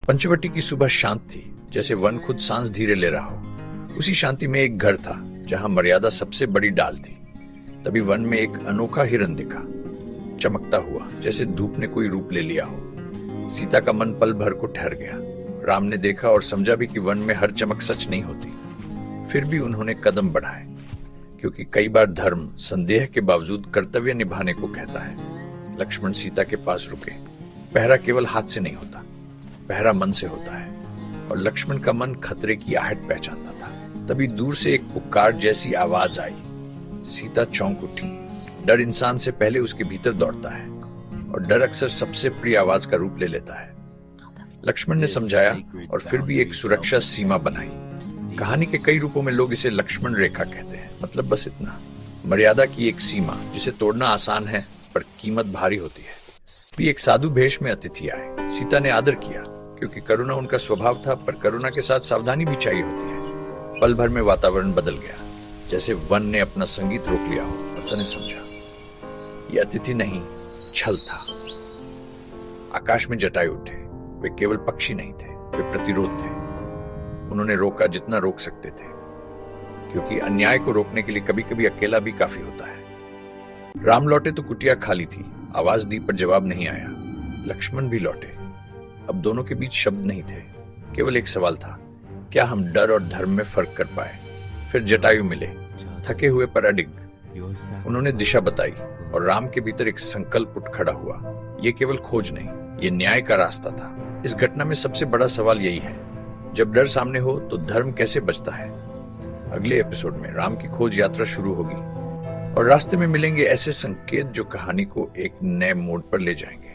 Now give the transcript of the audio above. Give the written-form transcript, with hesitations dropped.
पंचवटी की सुबह शांत थी, जैसे वन खुद सांस धीरे ले रहा हो। उसी शांति में एक घर था जहां मर्यादा सबसे बड़ी डाल थी। तभी वन में एक अनोखा हिरन दिखा, चमकता हुआ, जैसे धूप ने कोई रूप ले लिया हो। सीता का मन पल भर को ठहर गया। राम ने देखा और समझा भी कि वन में हर चमक सच नहीं होती। फिर भी उन्होंने कदम बढ़ाए, क्योंकि कई बार धर्म संदेह के बावजूद कर्तव्य निभाने को कहता है। लक्ष्मण सीता के पास रुके। पहरा केवल हाथ से नहीं होता, पहरा मन से होता है, और लक्ष्मण का मन खतरे की आहट पहचानता था। तभी दूर से एक पुकार जैसी आवाज आई। सीता चौंक उठी। डर इंसान से पहले उसके भीतर दौड़ता है, और डर अक्सर सबसे प्रिय आवाज का रूप ले लेता है। लक्ष्मण ने समझाया और फिर भी एक सुरक्षा सीमा बनाई। कहानी के कई रूपों में लोग इसे लक्ष्मण रेखा कहते हैं। मतलब बस इतना, मर्यादा की एक सीमा जिसे तोड़ना आसान है पर कीमत भारी होती है। भी एक साधु भेष में अतिथि आए। सीता ने आदर किया, क्योंकि करुणा उनका स्वभाव था, पर करुणा के साथ सावधानी भी चाहिए होती है। पल भर में वातावरण बदल गया, जैसे वन ने अपना संगीत रोक लिया हो। भक्त ने समझा, यह अतिथि नहीं, छल था। आकाश में जटायु उठे। वे केवल पक्षी नहीं थे, वे प्रतिरोध थे। उन्होंने रोका जितना रोक सकते थे, क्योंकि अन्याय को रोकने के लिए कभी कभी अकेला भी काफी होता है। राम लौटे तो कुटिया खाली थी। आवाज दी पर जवाब नहीं आया। लक्ष्मण भी लौटे। अब दोनों के बीच शब्द नहीं थे, केवल एक सवाल था, क्या हम डर और धर्म में फर्क कर पाए? फिर जटायु मिले, थके हुए पर अडिग। उन्होंने दिशा बताई, और राम के भीतर एक संकल्प उठ खड़ा हुआ। ये केवल खोज नहीं, ये न्याय का रास्ता था। इस घटना में सबसे बड़ा सवाल यही है, जब डर सामने हो तो धर्म कैसे बचता है? अगले एपिसोड में राम की खोज यात्रा शुरू होगी, और रास्ते में मिलेंगे ऐसे संकेत जो कहानी को एक नए मोड़ पर ले जाएंगे।